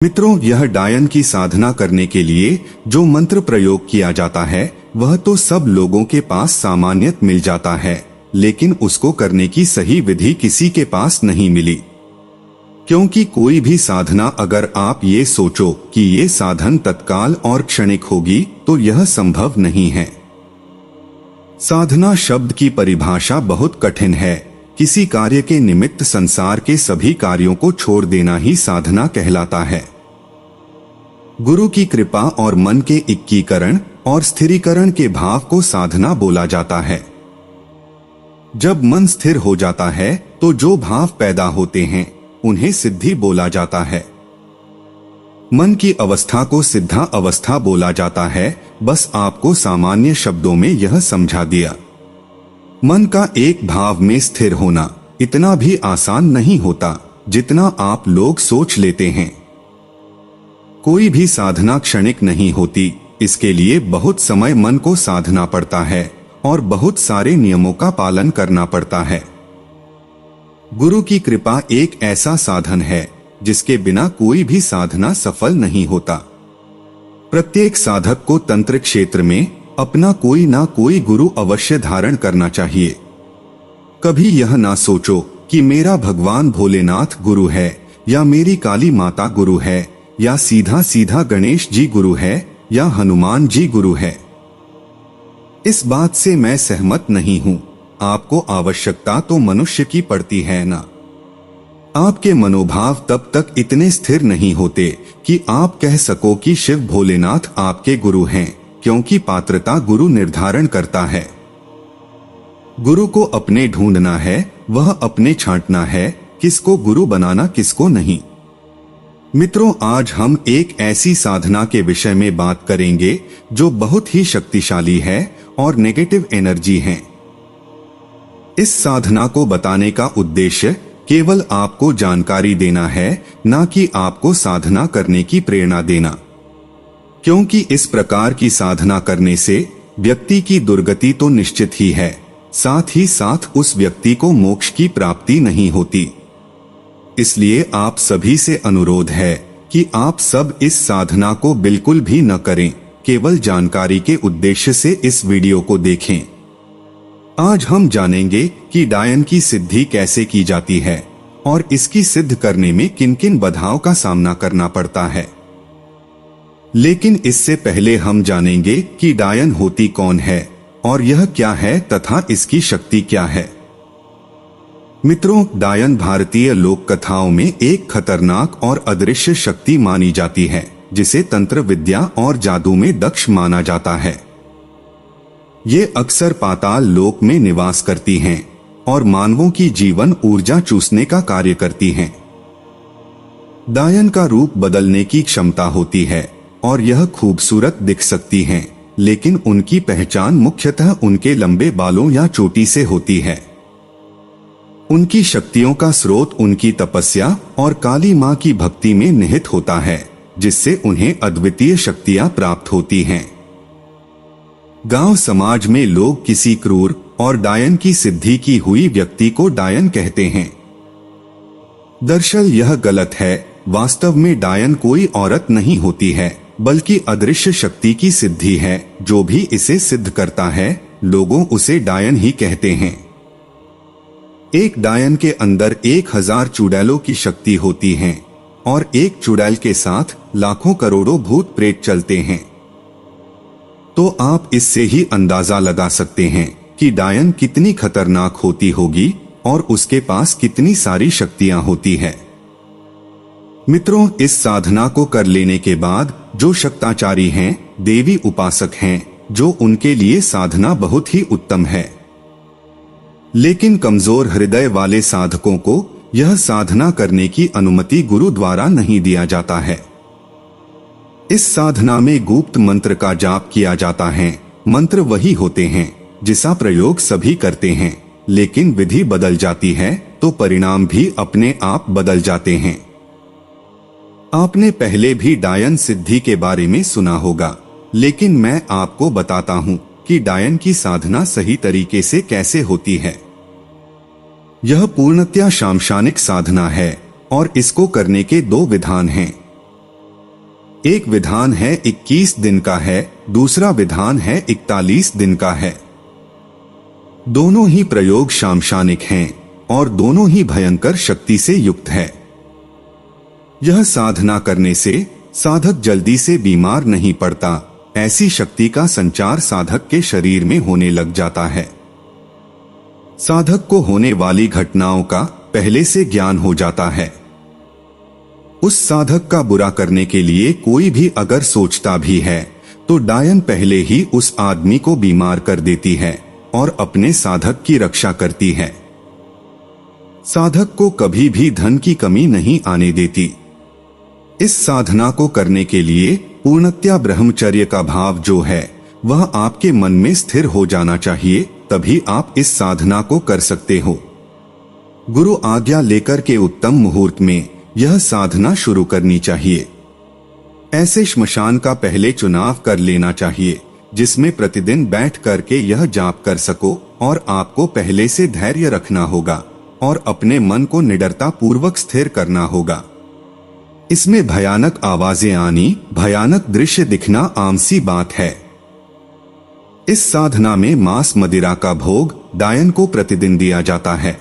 मित्रों, यह डायन की साधना करने के लिए जो मंत्र प्रयोग किया जाता है वह तो सब लोगों के पास सामान्यत मिल जाता है, लेकिन उसको करने की सही विधि किसी के पास नहीं मिली। क्योंकि कोई भी साधना अगर आप ये सोचो कि ये साधन तत्काल और क्षणिक होगी तो यह संभव नहीं है। साधना शब्द की परिभाषा बहुत कठिन है। किसी कार्य के निमित्त संसार के सभी कार्यों को छोड़ देना ही साधना कहलाता है। गुरु की कृपा और मन के एकीकरण और स्थिरीकरण के भाव को साधना बोला जाता है। जब मन स्थिर हो जाता है तो जो भाव पैदा होते हैं उन्हें सिद्धि बोला जाता है। मन की अवस्था को सिद्धा अवस्था बोला जाता है। बस आपको सामान्य शब्दों में यह समझा दिया। मन का एक भाव में स्थिर होना इतना भी आसान नहीं होता जितना आप लोग सोच लेते हैं। कोई भी साधना क्षणिक नहीं होती। इसके लिए बहुत समय मन को साधना पड़ता है और बहुत सारे नियमों का पालन करना पड़ता है। गुरु की कृपा एक ऐसा साधन है जिसके बिना कोई भी साधना सफल नहीं होता। प्रत्येक साधक को तंत्र क्षेत्र में अपना कोई ना कोई गुरु अवश्य धारण करना चाहिए। कभी यह ना सोचो कि मेरा भगवान भोलेनाथ गुरु है या मेरी काली माता गुरु है या सीधा सीधा गणेश जी गुरु है या हनुमान जी गुरु है। इस बात से मैं सहमत नहीं हूँ। आपको आवश्यकता तो मनुष्य की पड़ती है ना। आपके मनोभाव तब तक इतने स्थिर नहीं होते कि आप कह सको कि शिव भोलेनाथ आपके गुरु हैं, क्योंकि पात्रता गुरु निर्धारण करता है। गुरु को अपने ढूंढना है, वह अपने छांटना है, किसको गुरु बनाना किसको नहीं। मित्रों, आज हम एक ऐसी साधना के विषय में बात करेंगे जो बहुत ही शक्तिशाली है और नेगेटिव एनर्जी है। इस साधना को बताने का उद्देश्य केवल आपको जानकारी देना है, ना कि आपको साधना करने की प्रेरणा देना। क्योंकि इस प्रकार की साधना करने से व्यक्ति की दुर्गति तो निश्चित ही है, साथ ही साथ उस व्यक्ति को मोक्ष की प्राप्ति नहीं होती। इसलिए आप सभी से अनुरोध है कि आप सब इस साधना को बिल्कुल भी न करें, केवल जानकारी के उद्देश्य से इस वीडियो को देखें। आज हम जानेंगे कि डायन की सिद्धि कैसे की जाती है और इसकी सिद्ध करने में किन किन बाधाओं का सामना करना पड़ता है। लेकिन इससे पहले हम जानेंगे कि डायन होती कौन है और यह क्या है तथा इसकी शक्ति क्या है। मित्रों, डायन भारतीय लोक कथाओं में एक खतरनाक और अदृश्य शक्ति मानी जाती है, जिसे तंत्र विद्या और जादू में दक्ष माना जाता है। ये अक्सर पाताल लोक में निवास करती हैं और मानवों की जीवन ऊर्जा चूसने का कार्य करती हैं। डायन का रूप बदलने की क्षमता होती है और यह खूबसूरत दिख सकती हैं, लेकिन उनकी पहचान मुख्यतः उनके लंबे बालों या चोटी से होती है। उनकी शक्तियों का स्रोत उनकी तपस्या और काली मां की भक्ति में निहित होता है, जिससे उन्हें अद्वितीय शक्तियां प्राप्त होती हैं। गांव समाज में लोग किसी क्रूर और डायन की सिद्धि की हुई व्यक्ति को डायन कहते हैं। दरअसल यह गलत है। वास्तव में डायन कोई औरत नहीं होती है, बल्कि अदृश्य शक्ति की सिद्धि है। जो भी इसे सिद्ध करता है, लोगों उसे डायन ही कहते हैं। एक डायन के अंदर 1000 चुड़ैलों की शक्ति होती है और एक चुड़ैल के साथ लाखों करोड़ों भूत प्रेत चलते हैं। तो आप इससे ही अंदाजा लगा सकते हैं कि डायन कितनी खतरनाक होती होगी और उसके पास कितनी सारी शक्तियां होती है। मित्रों, इस साधना को कर लेने के बाद जो शक्ताचारी हैं, देवी उपासक हैं, जो उनके लिए साधना बहुत ही उत्तम है। लेकिन कमजोर हृदय वाले साधकों को यह साधना करने की अनुमति गुरु द्वारा नहीं दिया जाता है। इस साधना में गुप्त मंत्र का जाप किया जाता है। मंत्र वही होते हैं जिसका प्रयोग सभी करते हैं, लेकिन विधि बदल जाती है तो परिणाम भी अपने आप बदल जाते हैं। आपने पहले भी डायन सिद्धि के बारे में सुना होगा, लेकिन मैं आपको बताता हूँ कि डायन की साधना सही तरीके से कैसे होती है। यह पूर्णतया शामशानिक साधना है और इसको करने के 2 विधान हैं। एक विधान है 21 दिन का है, दूसरा विधान है 41 दिन का है। दोनों ही प्रयोग शामशानिक हैं और दोनों ही भयंकर शक्ति से युक्त है। यह साधना करने से साधक जल्दी से बीमार नहीं पड़ता। ऐसी शक्ति का संचार साधक के शरीर में होने लग जाता है। साधक को होने वाली घटनाओं का पहले से ज्ञान हो जाता है। उस साधक का बुरा करने के लिए कोई भी अगर सोचता भी है तो डायन पहले ही उस आदमी को बीमार कर देती है और अपने साधक की रक्षा करती है। साधक को कभी भी धन की कमी नहीं आने देती। इस साधना को करने के लिए पूर्णतया ब्रह्मचर्य का भाव जो है वह आपके मन में स्थिर हो जाना चाहिए, तभी आप इस साधना को कर सकते हो। गुरु आज्ञा लेकर के उत्तम मुहूर्त में यह साधना शुरू करनी चाहिए। ऐसे श्मशान का पहले चुनाव कर लेना चाहिए जिसमें प्रतिदिन बैठ करके यह जाप कर सको, और आपको पहले से धैर्य रखना होगा और अपने मन को निडरता पूर्वक स्थिर करना होगा। इसमें भयानक आवाजें आनी, भयानक दृश्य दिखना आम सी बात है। इस साधना में मांस मदिरा का भोग डायन को प्रतिदिन दिया जाता है।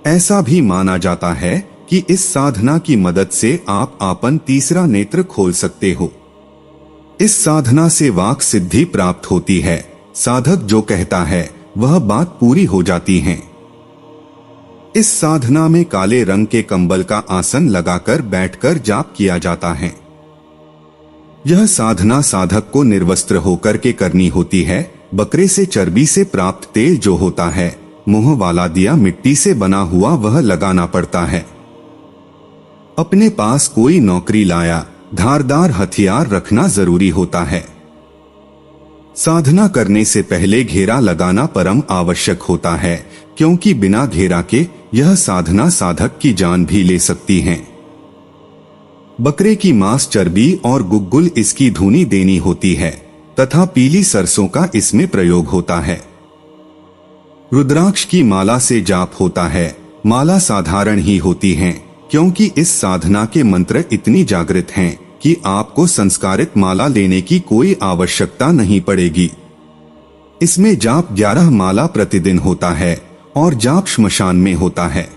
ऐसा भी माना जाता है कि इस साधना की मदद से आप अपन तीसरा नेत्र खोल सकते हो। इस साधना से वाक सिद्धि प्राप्त होती है। साधक जो कहता है वह बात पूरी हो जाती है। इस साधना में काले रंग के कंबल का आसन लगाकर बैठकर जाप किया जाता है। यह साधना साधक को निर्वस्त्र होकर के करनी होती है। बकरे से चर्बी से प्राप्त तेल जो होता है, मुंह वाला दिया मिट्टी से बना हुआ, वह लगाना पड़ता है। अपने पास कोई नौकरी लाया धारदार हथियार रखना जरूरी होता है। साधना करने से पहले घेरा लगाना परम आवश्यक होता है, क्योंकि बिना घेरा के यह साधना साधक की जान भी ले सकती है। बकरे की मांस चर्बी और गुग्गुल इसकी धुनी देनी होती है तथा पीली सरसों का इसमें प्रयोग होता है। रुद्राक्ष की माला से जाप होता है। माला साधारण ही होती है, क्योंकि इस साधना के मंत्र इतनी जागृत हैं कि आपको संस्कारित माला लेने की कोई आवश्यकता नहीं पड़ेगी। इसमें जाप 11 माला प्रतिदिन होता है और जाप श्मशान में होता है।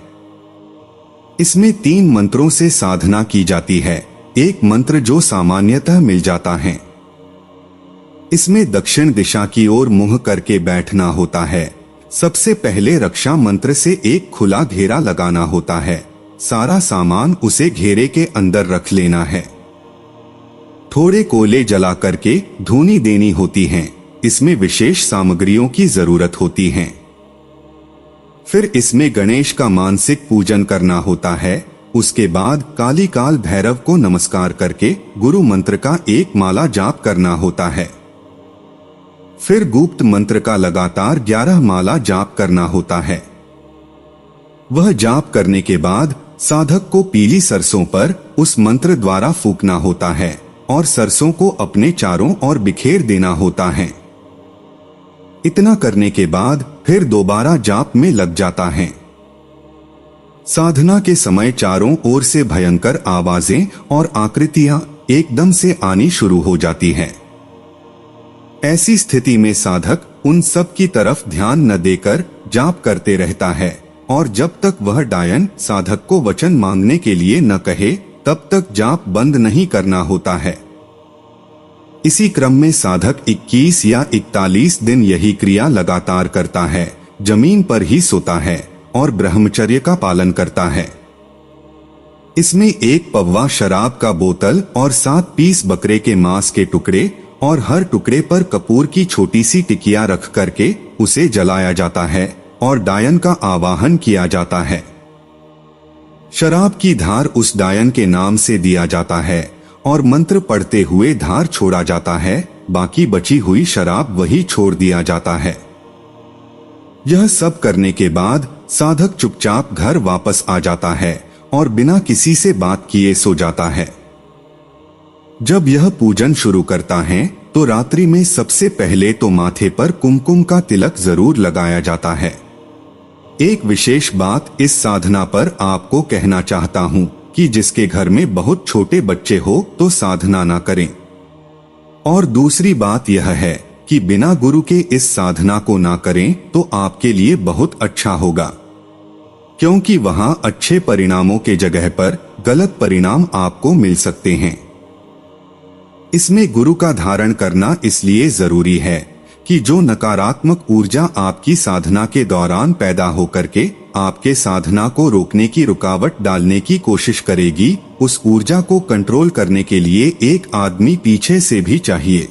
इसमें 3 मंत्रों से साधना की जाती है। एक मंत्र जो सामान्यतः मिल जाता है। इसमें दक्षिण दिशा की ओर मुंह करके बैठना होता है। सबसे पहले रक्षा मंत्र से एक खुला घेरा लगाना होता है। सारा सामान उसे घेरे के अंदर रख लेना है। थोड़े कोयले जला करके धूनी देनी होती है। इसमें विशेष सामग्रियों की जरूरत होती है। फिर इसमें गणेश का मानसिक पूजन करना होता है। उसके बाद काली काल भैरव को नमस्कार करके गुरु मंत्र का एक माला जाप करना होता है। फिर गुप्त मंत्र का लगातार 11 माला जाप करना होता है। वह जाप करने के बाद साधक को पीली सरसों पर उस मंत्र द्वारा फूंकना होता है और सरसों को अपने चारों ओर बिखेर देना होता है। इतना करने के बाद फिर दोबारा जाप में लग जाता है। साधना के समय चारों ओर से भयंकर आवाजें और आकृतियां एकदम से आनी शुरू हो जाती है। ऐसी स्थिति में साधक उन सब की तरफ ध्यान न देकर जाप करते रहता है और जब तक वह डायन साधक को वचन मांगने के लिए न कहे तब तक जाप बंद नहीं करना होता है। इसी क्रम में साधक 21 या 41 दिन यही क्रिया लगातार करता है। जमीन पर ही सोता है और ब्रह्मचर्य का पालन करता है। इसमें 1 पौवा शराब का बोतल और 7 पीस बकरे के मांस के टुकड़े और हर टुकड़े पर कपूर की छोटी सी टिकिया रख करके उसे जलाया जाता है और डायन का आवाहन किया जाता है। शराब की धार उस डायन के नाम से दिया जाता है और मंत्र पढ़ते हुए धार छोड़ा जाता है। बाकी बची हुई शराब वही छोड़ दिया जाता है। यह सब करने के बाद साधक चुपचाप घर वापस आ जाता है और बिना किसी से बात किए सो जाता है। जब यह पूजन शुरू करता है तो रात्रि में सबसे पहले तो माथे पर कुमकुम का तिलक जरूर लगाया जाता है। एक विशेष बात इस साधना पर आपको कहना चाहता हूँ कि जिसके घर में बहुत छोटे बच्चे हो तो साधना ना करें। और दूसरी बात यह है कि बिना गुरु के इस साधना को ना करें तो आपके लिए बहुत अच्छा होगा, क्योंकि वहां अच्छे परिणामों के जगह पर गलत परिणाम आपको मिल सकते हैं। इसमें गुरु का धारण करना इसलिए जरूरी है कि जो नकारात्मक ऊर्जा आपकी साधना के दौरान पैदा होकर के आपके साधना को रोकने की रुकावट डालने की कोशिश करेगी, उस ऊर्जा को कंट्रोल करने के लिए एक आदमी पीछे से भी चाहिए।